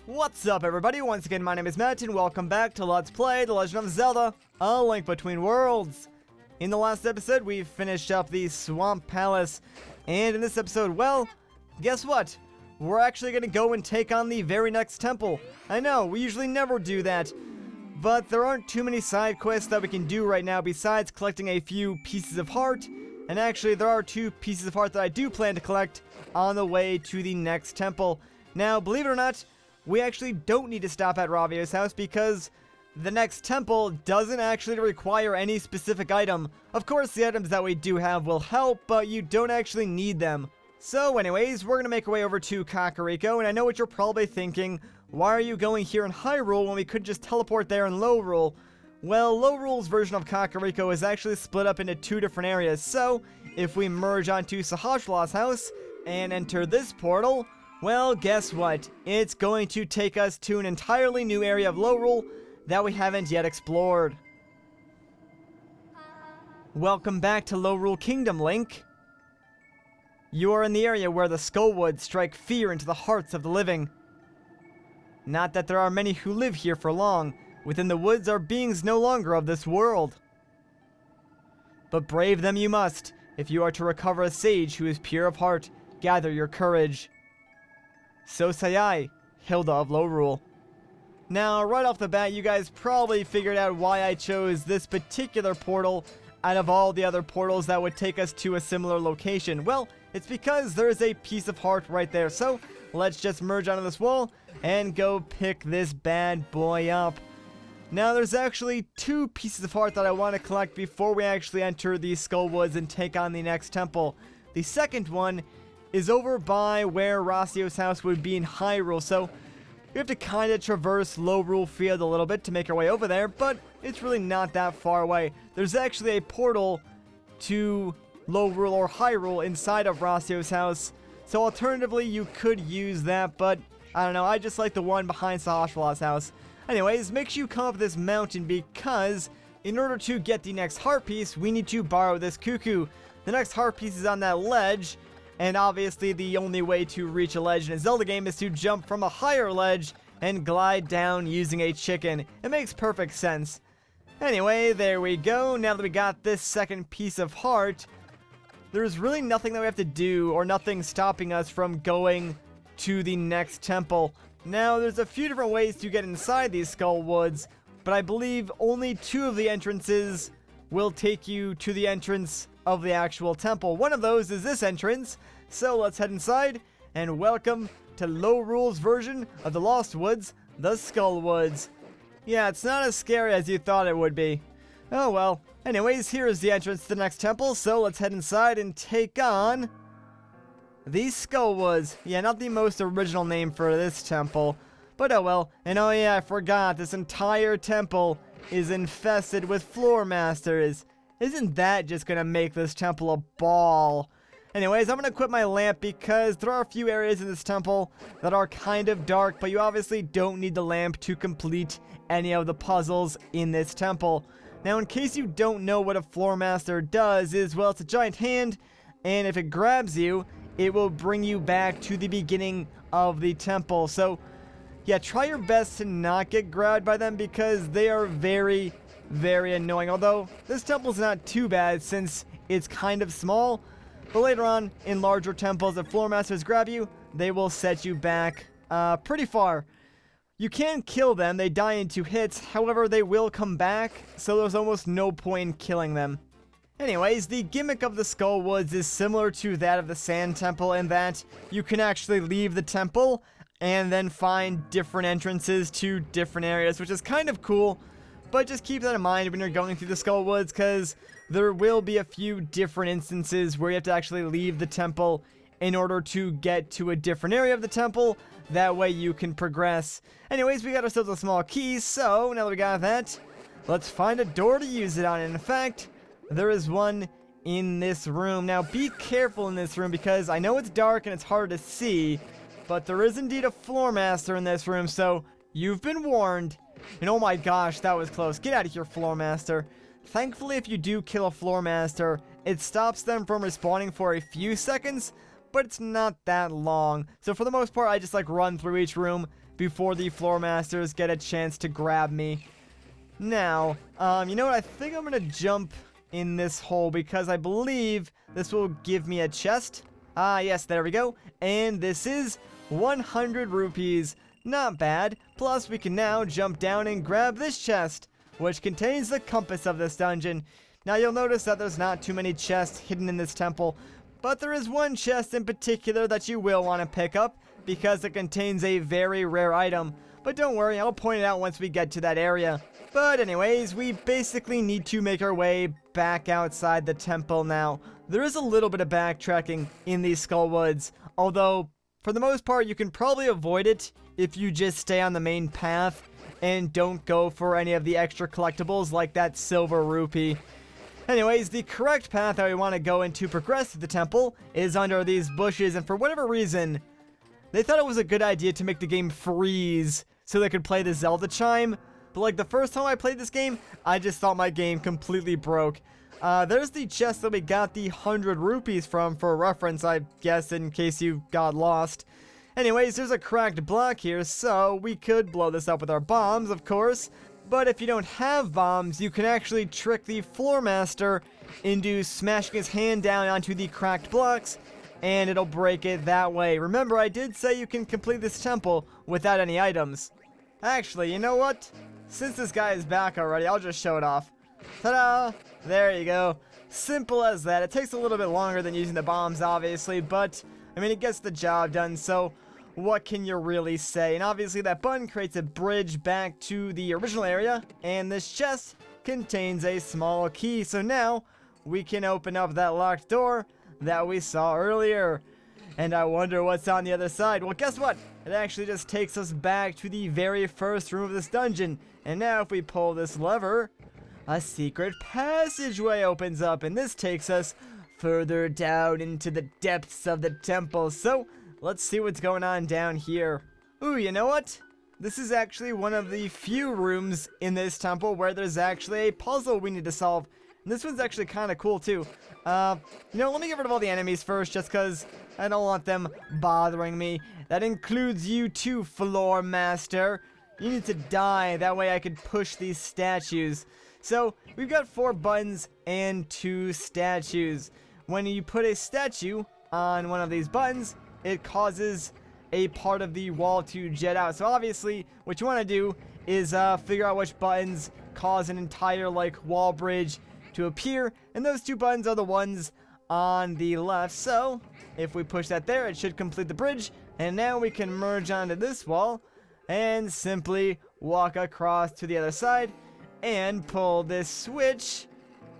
What's up, everybody? Once again, my name is Matt, and welcome back to Let's Play The Legend of Zelda, A Link Between Worlds. In the last episode, we finished up the Swamp Palace, and in this episode, well, guess what? We're actually going to go and take on the very next temple. I know, we usually never do that, but there aren't too many side quests that we can do right now besides collecting a few pieces of heart, and actually, there are 2 pieces of heart that I do plan to collect on the way to the next temple. Now, believe it or not, we actually don't need to stop at Ravio's house because the next temple doesn't actually require any specific item. Of course, the items that we do have will help, but you don't actually need them. So anyways, we're going to make our way over to Kakariko, and I know what you're probably thinking. Why are you going here in Hyrule when we could just teleport there in Lowrule? Well, Lowrule's version of Kakariko is actually split up into 2 different areas, so if we merge onto Sahasrah's house and enter this portal, well, guess what? It's going to take us to an entirely new area of Lowrule that we haven't yet explored. Welcome back to Lowrule Kingdom, Link. You are in the area where the Skullwoods strike fear into the hearts of the living. Not that there are many who live here for long. Within the woods are beings no longer of this world. But brave them you must. If you are to recover a sage who is pure of heart, gather your courage. So say I, Hilda of Lowrule. Now, right off the bat, you guys probably figured out why I chose this particular portal out of all the other portals that would take us to a similar location. Well, it's because there is a piece of heart right there. So, let's just merge onto this wall and go pick this bad boy up. Now, there's actually 2 pieces of heart that I want to collect before we actually enter the Skullwoods and take on the next temple. The second one is over by where Ravio's house would be in Hyrule, so we have to kind of traverse Lowrule Field a little bit to make our way over there, but it's really not that far away. There's actually a portal to Lowrule or Hyrule inside of Ravio's house, so alternatively you could use that, but I don't know, I just like the one behind Sahasrah's house. Anyways, make sure you come up this mountain because in order to get the next heart piece, we need to borrow this cuckoo. The next heart piece is on that ledge, and obviously the only way to reach a ledge in a Zelda game is to jump from a higher ledge and glide down using a chicken. It makes perfect sense. Anyway, there we go. Now that we got this second piece of heart, there's really nothing that we have to do or nothing stopping us from going to the next temple. Now, there's a few different ways to get inside these Skullwoods, but I believe only 2 of the entrances will take you to the entrance of the actual temple. One of those is this entrance, so let's head inside, and welcome to Lowrule's version of the Lost Woods, the Skullwoods. Yeah, it's not as scary as you thought it would be. Oh well. Anyways, here is the entrance to the next temple, so let's head inside and take on these Skullwoods. Yeah, not the most original name for this temple, but oh well. And oh yeah, I forgot, this entire temple is infested with floor masters. Isn't that just gonna make this temple a ball? Anyways, I'm gonna equip my lamp because there are a few areas in this temple that are kind of dark, but you obviously don't need the lamp to complete any of the puzzles in this temple. Now, in case you don't know what a floor master does is, well, it's a giant hand, and if it grabs you, it will bring you back to the beginning of the temple. So, yeah, try your best to not get grabbed by them because they are very, very annoying. Although, this temple's not too bad since it's kind of small. But later on, in larger temples, if floor masters grab you, they will set you back pretty far. You can kill them, they die in 2 hits. However, they will come back, so there's almost no point in killing them. Anyways, the gimmick of the Skullwoods is similar to that of the Sand Temple in that you can actually leave the temple and then find different entrances to different areas, which is kind of cool. But just keep that in mind when you're going through the Skullwoods, because there will be a few different instances where you have to actually leave the temple in order to get to a different area of the temple. That way you can progress. Anyways, we got ourselves a small key, so now that we got that, let's find a door to use it on. And in fact, there is one in this room. Now, be careful in this room because I know it's dark and it's hard to see, but there is indeed a floor master in this room, so you've been warned. And oh my gosh, that was close. Get out of here, floor master. Thankfully, if you do kill a floor master, it stops them from respawning for a few seconds, but it's not that long. So for the most part, I just like run through each room, before the floor masters get a chance to grab me. Now, you know what? I think I'm gonna jump in this hole because I believe this will give me a chest. Ah, yes, there we go. And this is 100 rupees. Not bad. Plus, we can now jump down and grab this chest, which contains the compass of this dungeon. Now, you'll notice that there's not too many chests hidden in this temple, but there is one chest in particular that you will want to pick up because it contains a very rare item. But don't worry, I'll point it out once we get to that area. But anyways, we basically need to make our way back outside the temple now. There is a little bit of backtracking in these Skull Woods, although for the most part you can probably avoid it if you just stay on the main path and don't go for any of the extra collectibles like that silver rupee. Anyways, the correct path that we want to go in to progress to the temple is under these bushes, and for whatever reason, they thought it was a good idea to make the game freeze so they could play the Zelda chime. But like the first time I played this game, I just thought my game completely broke. There's the chest that we got the 100 rupees from for reference, I guess, in case you got lost. Anyways, there's a cracked block here, so we could blow this up with our bombs, of course. But if you don't have bombs, you can actually trick the floor master into smashing his hand down onto the cracked blocks, and it'll break it that way. Remember, I did say you can complete this temple without any items. Actually, you know what? Since this guy is back already, I'll just show it off. Ta-da! There you go. Simple as that. It takes a little bit longer than using the bombs, obviously, but, I mean, it gets the job done, so what can you really say? And obviously that button creates a bridge back to the original area, and this chest contains a small key, so now we can open up that locked door that we saw earlier. And I wonder what's on the other side. Well, guess what? It actually just takes us back to the very first room of this dungeon. And now if we pull this lever, a secret passageway opens up, and this takes us further down into the depths of the temple. So let's see what's going on down here. Ooh, you know what? This is actually one of the few rooms in this temple where there's actually a puzzle we need to solve. And this one's actually kind of cool too. You know, let me get rid of all the enemies first, just because I don't want them bothering me. That includes you too, Floor Master. You need to die, that way I can push these statues. So, we've got 4 buttons and 2 statues. When you put a statue on one of these buttons, it causes a part of the wall to jet out. So obviously, what you want to do is figure out which buttons cause an entire, like, wall bridge to appear, and those 2 buttons are the ones on the left. So if we push that there, it should complete the bridge, and now we can merge onto this wall and simply walk across to the other side and pull this switch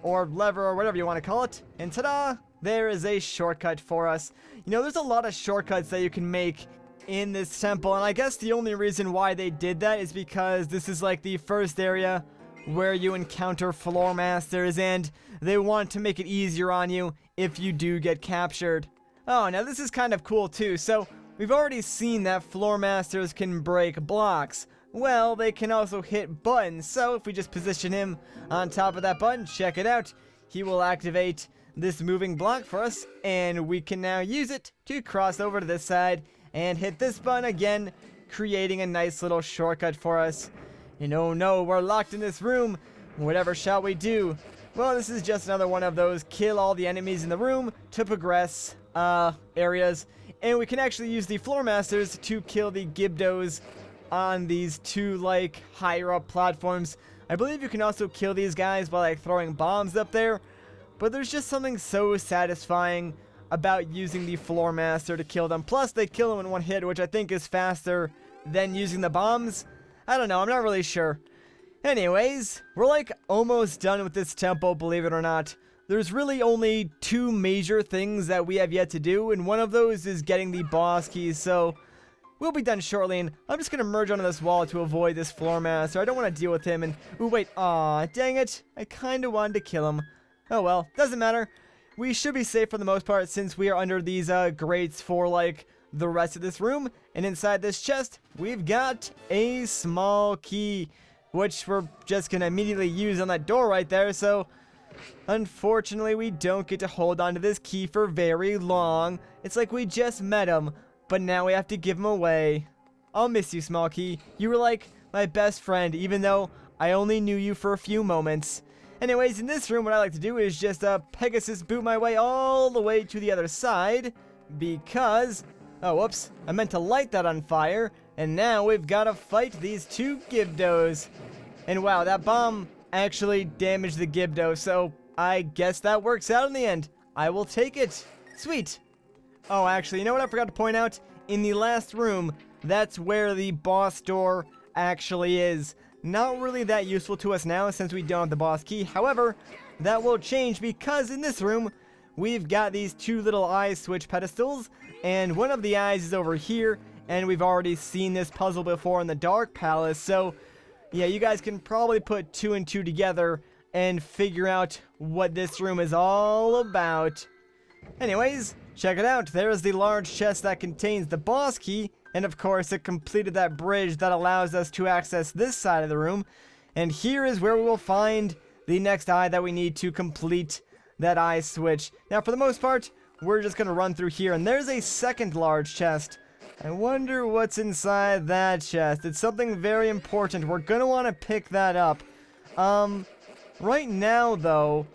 or lever or whatever you want to call it, and ta-da, there is a shortcut for us. You know, there's a lot of shortcuts that you can make in this temple, and I guess the only reason why they did that is because this is like the first area where you encounter floor masters, and they want to make it easier on you if you do get captured. Oh, now this is kind of cool too. So we've already seen that floor masters can break blocks. Well, they can also hit buttons. So if we just position him on top of that button, check it out, he will activate this moving block for us, and we can now use it to cross over to this side and hit this button again, creating a nice little shortcut for us. And oh no, we're locked in this room. Whatever shall we do? Well, this is just another one of those kill all the enemies in the room to progress areas. And we can actually use the floor masters to kill the Gibdos on these 2 like higher up platforms. I believe you can also kill these guys by like throwing bombs up there. But there's just something so satisfying about using the floor master to kill them. Plus they kill them in one hit, which I think is faster than using the bombs. I don't know, I'm not really sure. Anyways, we're like almost done with this temple, believe it or not. There's really only 2 major things that we have yet to do, and one of those is getting the boss keys, so we'll be done shortly, and I'm just gonna merge onto this wall to avoid this floor master. I don't want to deal with him, and ooh, wait, aw, dang it, I kinda wanted to kill him. Oh well, doesn't matter. We should be safe for the most part since we are under these grates for like the rest of this room, and inside this chest we've got a small key, which we're just gonna immediately use on that door right there. So unfortunately we don't get to hold on to this key for very long. It's like we just met him, but now we have to give him away. I'll miss you, Small Key. You were like my best friend, even though I only knew you for a few moments. Anyways, in this room, what I like to do is just Pegasus boot my way all the way to the other side, because... Oh, whoops. I meant to light that on fire, and now we've got to fight these two Gibdos. And wow, that bomb actually damaged the Gibdo, so I guess that works out in the end. I will take it. Sweet. Oh, actually, you know what I forgot to point out? In the last room, that's where the boss door actually is. Not really that useful to us now since we don't have the boss key. However, that will change because in this room, we've got these two little eye switch pedestals, and one of the eyes is over here, and we've already seen this puzzle before in the Dark Palace, so yeah, you guys can probably put 2 and 2 together and figure out what this room is all about. Anyways, check it out. There's the large chest that contains the boss key, and of course it completed that bridge that allows us to access this side of the room. And here is where we will find the next eye that we need to complete that eye switch. Now for the most part, we're just going to run through here, and there's a second large chest. I wonder what's inside that chest. It's something very important. We're going to want to pick that up. Right now though,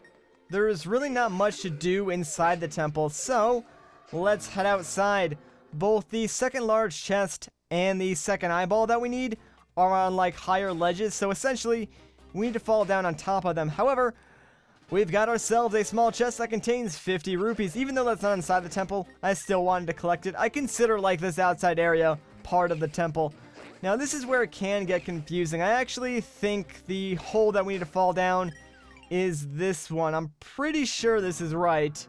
there's really not much to do inside the temple, so let's head outside. Both the second large chest and the second eyeball that we need are on like higher ledges, so essentially we need to fall down on top of them. However, we've got ourselves a small chest that contains 50 rupees. Even though that's not inside the temple, I still wanted to collect it. I consider like this outside area part of the temple. Now this is where it can get confusing. I actually think the hole that we need to fall down is this one. I'm pretty sure this is right.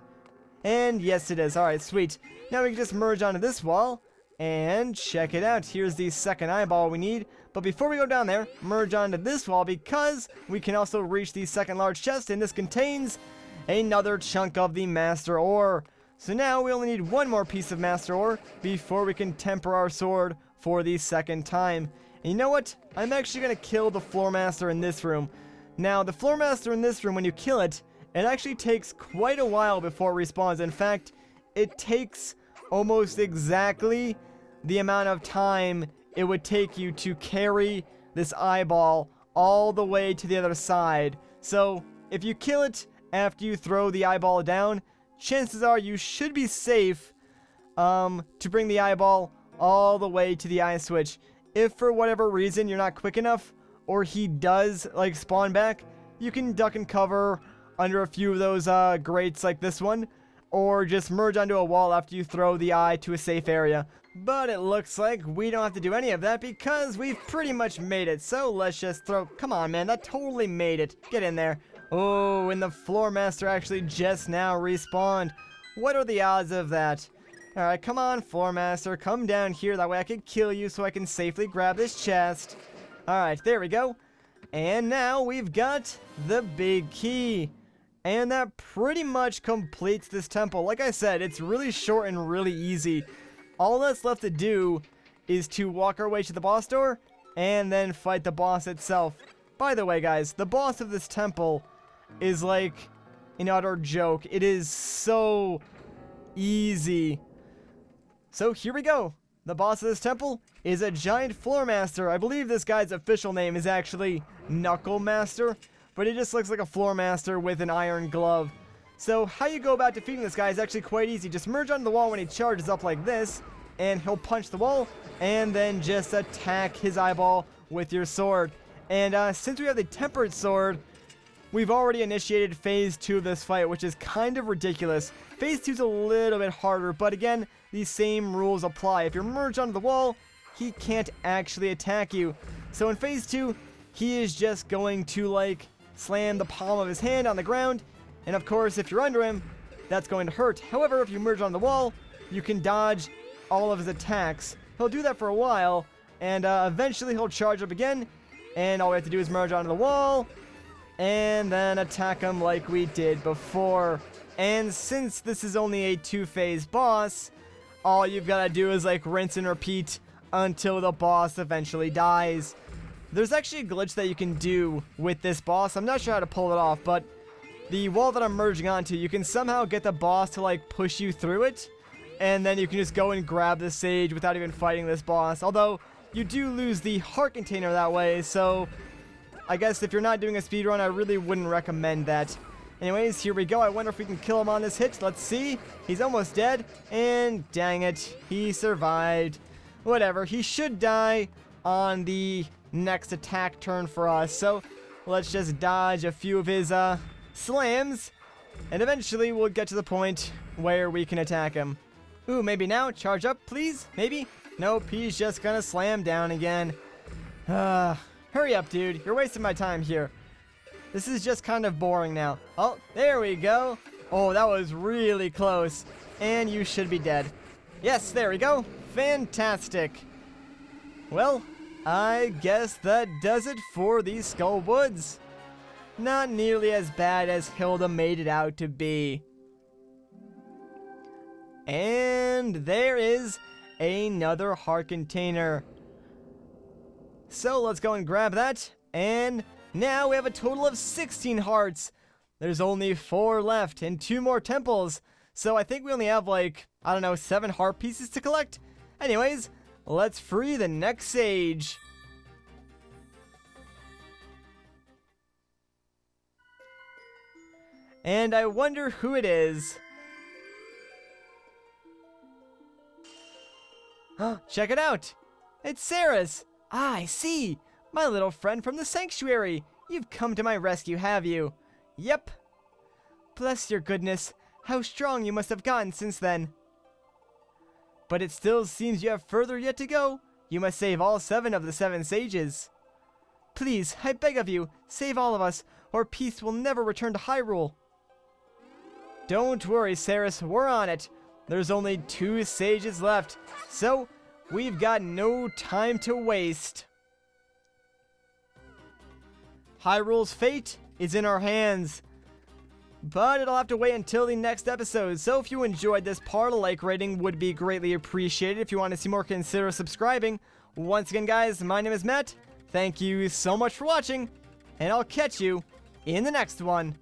And yes, it is. Alright, sweet. Now we can just merge onto this wall, and check it out. Here's the second eyeball we need. But before we go down there, merge onto this wall, because we can also reach the second large chest, and this contains another chunk of the Master Ore. So now we only need one more piece of Master Ore before we can temper our sword for the second time. And you know what? I'm actually going to kill the Floor Master in this room. Now, the Floor Master in this room, when you kill it, it actually takes quite a while before it respawns. In fact, it takes almost exactly the amount of time it would take you to carry this eyeball all the way to the other side. So, if you kill it after you throw the eyeball down, chances are you should be safe to bring the eyeball all the way to the eye switch. If for whatever reason you're not quick enough, or he does like spawn back, you can duck and cover under a few of those grates like this one, or just merge onto a wall after you throw the eye to a safe area. But it looks like we don't have to do any of that because we've pretty much made it. So let's just throw... Come on, man. That totally made it. Get in there. Oh, and the Floor Master actually just now respawned. What are the odds of that? Alright, come on, Floor Master. Come down here. That way I can kill you so I can safely grab this chest. Alright, there we go. And now we've got the big key. And that pretty much completes this temple. Like I said, it's really short and really easy. All that's left to do is to walk our way to the boss door and then fight the boss itself. By the way, guys, the boss of this temple is like an utter joke. It is so easy. So here we go. The boss of this temple is a giant Floor Master. I believe this guy's official name is actually Knuckle Master, but he just looks like a Floor Master with an iron glove. So how you go about defeating this guy is actually quite easy. Just merge onto the wall when he charges up like this, and he'll punch the wall, and then just attack his eyeball with your sword. And since we have the tempered sword, we've already initiated phase 2 of this fight, which is kind of ridiculous. Phase 2 is a little bit harder, but again, these same rules apply. If you're merged onto the wall, he can't actually attack you. So in phase 2, he is just going to like slam the palm of his hand on the ground, and of course, if you're under him, that's going to hurt. However, if you merge on the wall, you can dodge all of his attacks. He'll do that for a while, and eventually he'll charge up again, and all we have to do is merge onto the wall, and then attack him like we did before. And since this is only a 2-phase boss, all you've got to do is like rinse and repeat until the boss eventually dies. There's actually a glitch that you can do with this boss. I'm not sure how to pull it off, but the wall that I'm merging onto, you can somehow get the boss to like push you through it, and then you can just go and grab the sage without even fighting this boss. Although, you do lose the heart container that way, so I guess if you're not doing a speedrun, I really wouldn't recommend that. Anyways, here we go. I wonder if we can kill him on this hit. Let's see. He's almost dead, and dang it, he survived. Whatever, he should die on the next attack turn for us, so let's just dodge a few of his slams, and eventually we'll get to the point where we can attack him. Ooh, maybe now. Charge up, please? Maybe? Nope, he's just gonna slam down again. Hurry up, dude. You're wasting my time here. This is just kind of boring now. Oh, there we go. Oh, that was really close. And you should be dead. Yes, there we go. Fantastic. Well, I guess that does it for these Skull Woods. Not nearly as bad as Hilda made it out to be. And there is another heart container. So let's go and grab that. And now we have a total of 16 hearts. There's only 4 left and 2 more temples. So I think we only have like, I don't know, 7 heart pieces to collect. Anyways, let's free the next sage. And I wonder who it is. Check it out. It's Saris. Ah, I see. My little friend from the sanctuary. You've come to my rescue, have you? Yep. Bless your goodness. How strong you must have gotten since then. But it still seems you have further yet to go. You must save all 7 of the 7 sages. Please, I beg of you, save all of us, or peace will never return to Hyrule. Don't worry, Saris, we're on it. There's only 2 sages left, so we've got no time to waste. Hyrule's fate is in our hands, but it'll have to wait until the next episode. So if you enjoyed this part, a like rating would be greatly appreciated. If you want to see more, consider subscribing. Once again, guys, my name is Matt. Thank you so much for watching, and I'll catch you in the next one.